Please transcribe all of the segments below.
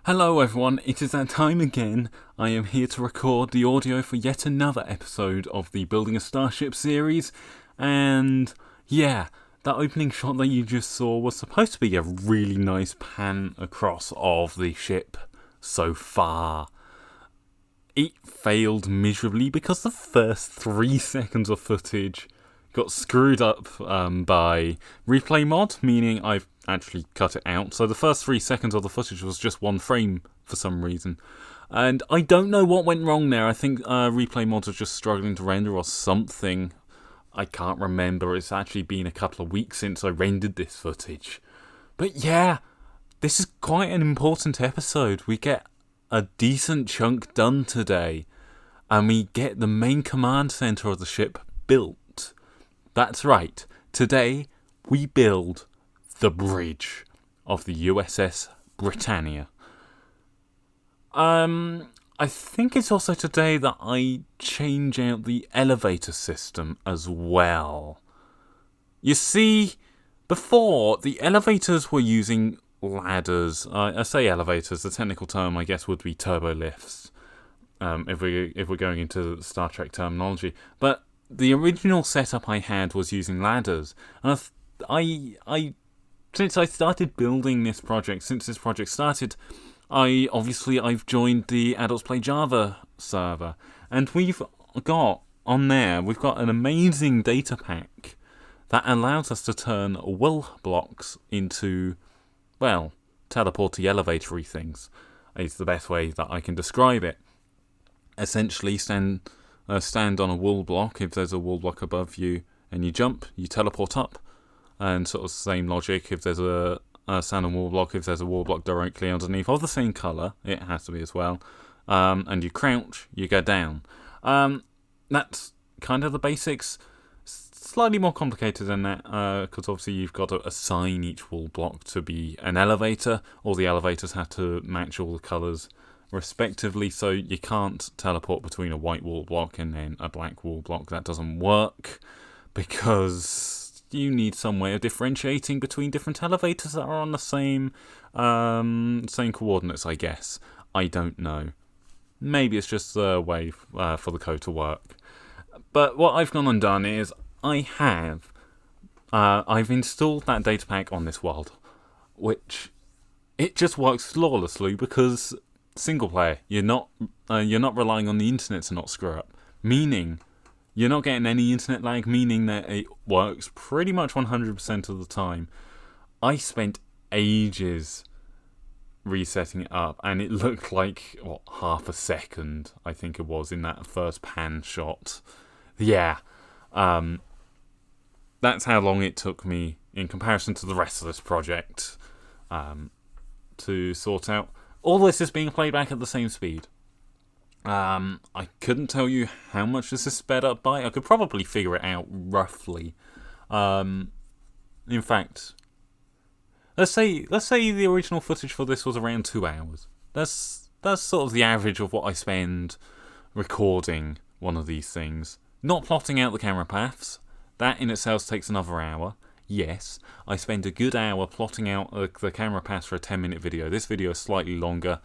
Hello everyone, it is that time again. I am here to record the audio for yet another episode of the Building a Starship series, and yeah, that opening shot that you just saw was supposed to be a really nice pan across of the ship so far. It failed miserably because the first 3 seconds of footage got screwed up by replay mod, meaning I've actually cut it out. So the first 3 seconds of the footage was just one frame for some reason. And I don't know what went wrong there. I think replay mods are just struggling to render or something. I can't remember. It's actually been a couple of weeks since I rendered this footage. But yeah, this is quite an important episode. We get a decent chunk done today. And we get the main command center of the ship built. That's right, today we build the bridge of the USS Britannia. I think it's also today that I change out the elevator system as well. You see, before, the elevators were using ladders. I say elevators, the technical term I guess would be turbo lifts, if we're going into Star Trek terminology. But the original setup I had was using ladders, and I since I started building this project, since this project started, I've joined the Adults Play Java server, and we've got an amazing data pack that allows us to turn wool blocks into, well, teleporty elevatory things. Is the best way that I can describe it. Essentially, stand on a wool block. If there's a wool block above you and you jump, you teleport up. And sort of same logic, if there's a stand on wool block, if there's a wool block directly underneath of the same colour, it has to be as well, and you crouch, you go down. That's kind of the basics. Slightly more complicated than that, because obviously you've got to assign each wool block to be an elevator. All the elevators have to match all the colours respectively, so you can't teleport between a white wool block and then a black wool block. That doesn't work because you need some way of differentiating between different elevators that are on the same coordinates, I guess. I don't know. Maybe it's just a way for the code to work. But what I've gone and done is I've installed that data pack on this world, which it just works flawlessly because single player, you're not relying on the internet to not screw up, meaning you're not getting any internet lag, meaning that it works pretty much 100% of the time. I spent ages resetting it up, and it looked like half a second, I think it was, in that first pan shot. Yeah, that's how long it took me in comparison to the rest of this project to sort out. All this is being played back at the same speed. I couldn't tell you how much this is sped up by. I could probably figure it out roughly. In fact, let's say the original footage for this was around 2 hours. That's sort of the average of what I spend recording one of these things. Not plotting out the camera paths. That in itself takes another hour. Yes, I spend a good hour plotting out the camera paths for a 10-minute video. This video is slightly longer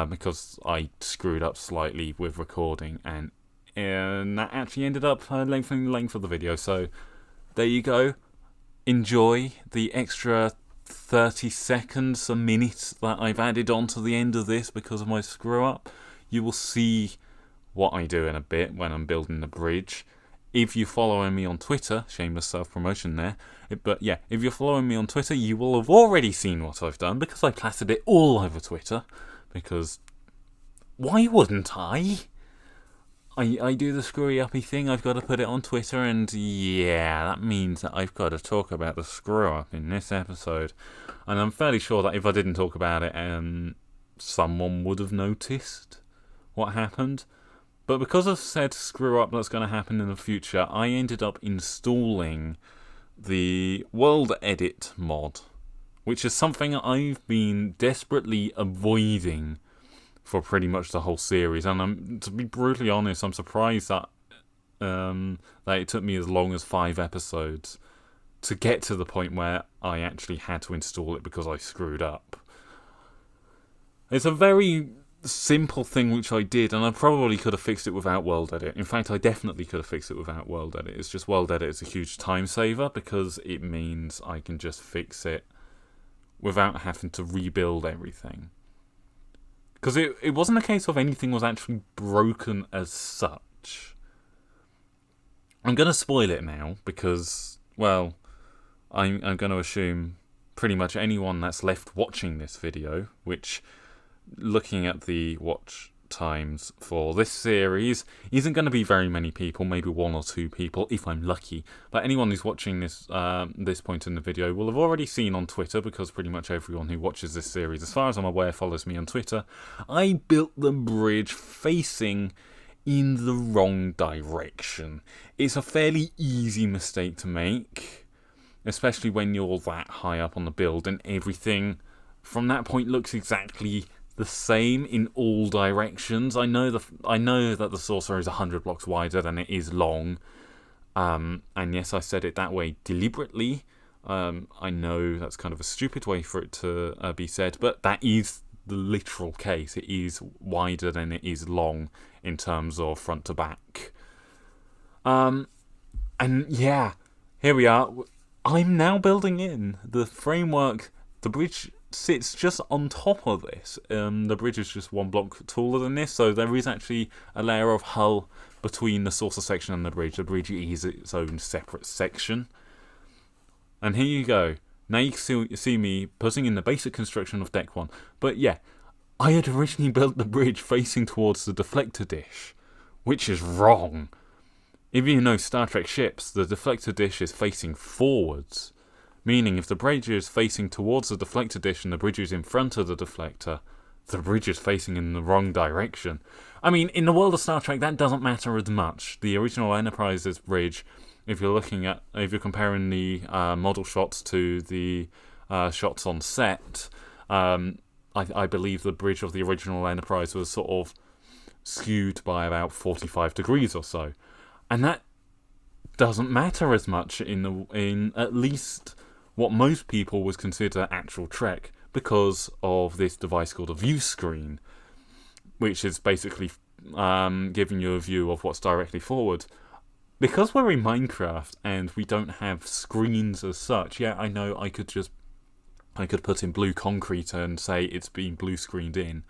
because I screwed up slightly with recording, and that actually ended up lengthening the length of the video. So there you go. Enjoy the extra 30 seconds, a minute that I've added on to the end of this because of my screw up. You will see what I do in a bit when I'm building the bridge. If you're following me on Twitter, shameless self-promotion there, but yeah, if you're following me on Twitter, you will have already seen what I've done because I plastered it all over Twitter, because why wouldn't I? I do the screwy-uppy thing, I've got to put it on Twitter, and yeah, that means that I've got to talk about the screw-up in this episode. And I'm fairly sure that if I didn't talk about it, someone would have noticed what happened. But because of said screw-up that's going to happen in the future, I ended up installing the World Edit mod, which is something I've been desperately avoiding for pretty much the whole series. And to be brutally honest, I'm surprised that it took me as long as 5 episodes to get to the point where I actually had to install it because I screwed up. It's a very simple thing which I did, and I probably could have fixed it without World Edit. In fact, I definitely could have fixed it without World Edit. It's just World Edit is a huge time saver because it means I can just fix it without having to rebuild everything. Because it wasn't a case of anything was actually broken as such. I'm going to spoil it now because, well, I'm going to assume pretty much anyone that's left watching this video, which, looking at the watch times for this series, isn't going to be very many people, maybe 1 or 2 people if I'm lucky. But anyone who's watching this this point in the video will have already seen on Twitter, because pretty much everyone who watches this series, as far as I'm aware, follows me on Twitter. I built the bridge facing in the wrong direction. It's a fairly easy mistake to make, especially when you're that high up on the build and everything from that point looks exactly the same in all directions. I know that the saucer is 100 blocks wider than it is long, and yes, I said it that way deliberately. I know that's kind of a stupid way for it to be said, but that is the literal case. It is wider than it is long in terms of front to back. And yeah, here we are. I'm now building in the framework. The bridge sits just on top of this. The bridge is just 1 block taller than this, so there is actually a layer of hull between the saucer section and the bridge. The bridge is its own separate section. And here you go. Now you can see me putting in the basic construction of deck 1. But yeah, I had originally built the bridge facing towards the deflector dish, which is wrong. If you know Star Trek ships, the deflector dish is facing forwards. Meaning, if the bridge is facing towards the deflector dish and the bridge is in front of the deflector, the bridge is facing in the wrong direction. I mean, in the world of Star Trek, that doesn't matter as much. The original Enterprise's bridge, if you're comparing the model shots to the shots on set, I believe the bridge of the original Enterprise was sort of skewed by about 45 degrees or so, and that doesn't matter as much in at least what most people would consider actual Trek, because of this device called a view screen, which is basically giving you a view of what's directly forward. Because we're in Minecraft and we don't have screens as such, yeah, I know I could put in blue concrete and say it's being blue screened in.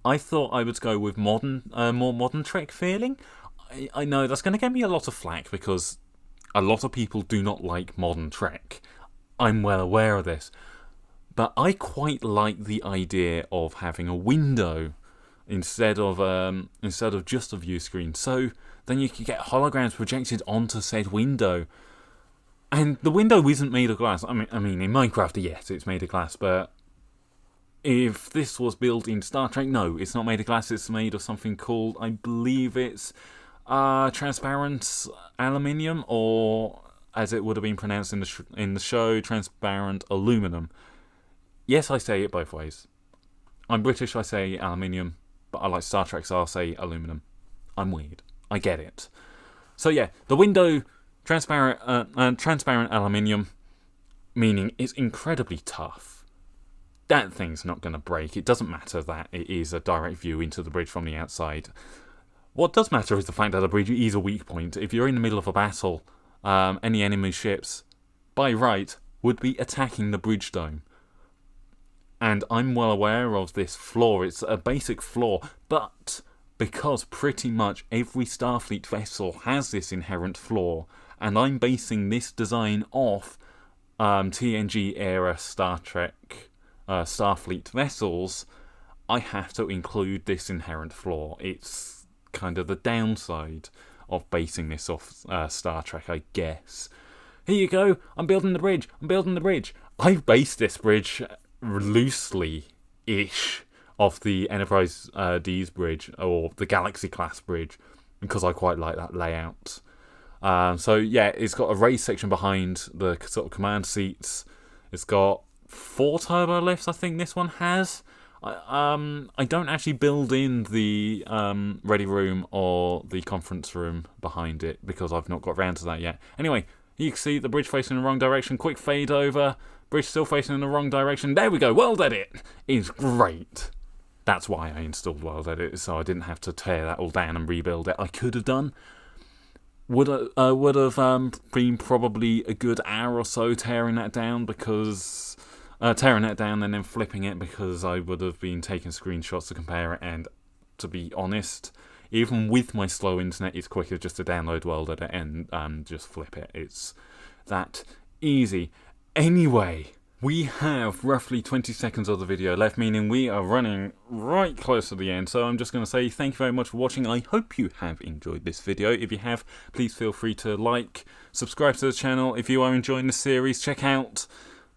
I thought I would go with more modern Trek feeling. I know that's going to get me a lot of flack because a lot of people do not like modern Trek. I'm well aware of this. But I quite like the idea of having a window instead of just a view screen. So then you can get holograms projected onto said window. And the window isn't made of glass. I mean, in Minecraft, yes, it's made of glass, but if this was built in Star Trek, no, it's not made of glass. It's made of something called, I believe it's transparent aluminium, or as it would have been pronounced in the show, transparent aluminum. Yes, I say it both ways. I'm British, I say aluminium, but I like Star Trek, so I'll say aluminum. I'm weird. I get it. So yeah, the window, transparent aluminium, meaning it's incredibly tough. That thing's not going to break. It doesn't matter that it is a direct view into the bridge from the outside. What does matter is the fact that the bridge is a weak point. If you're in the middle of a battle, any enemy ships, by right, would be attacking the bridge dome. And I'm well aware of this flaw. It's a basic flaw, but because pretty much every Starfleet vessel has this inherent flaw, and I'm basing this design off TNG-era Star Trek Starfleet vessels, I have to include this inherent flaw. It's kind of the downside of basing this off Star Trek, I guess. Here you go, I'm building the bridge. I've based this bridge loosely-ish off the Enterprise D's bridge, or the Galaxy class bridge, because I quite like that layout. So yeah, it's got a raised section behind the sort of command seats. It's got 4 turbo lifts, I think this one has. I don't actually build in the ready room or the conference room behind it because I've not got around to that yet. Anyway, you can see the bridge facing in the wrong direction. Quick fade over. Bridge still facing in the wrong direction. There we go. World Edit is great. That's why I installed World Edit, so I didn't have to tear that all down and rebuild it. I could have done. Would have been probably a good hour or so tearing that down and then flipping it, because I would have been taking screenshots to compare it. And to be honest, even with my slow internet, it's quicker just to download World Edit and just flip it. It's that easy. Anyway, we have roughly 20 seconds of the video left, meaning we are running right close to the end. So I'm just going to say thank you very much for watching. I hope you have enjoyed this video. If you have, please feel free to like, subscribe to the channel. If you are enjoying the series, check out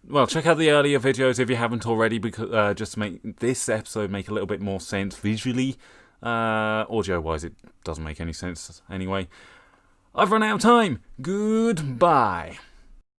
the earlier videos if you haven't already, because just to make this episode make a little bit more sense visually. Audio-wise, it doesn't make any sense anyway. I've run out of time. Goodbye.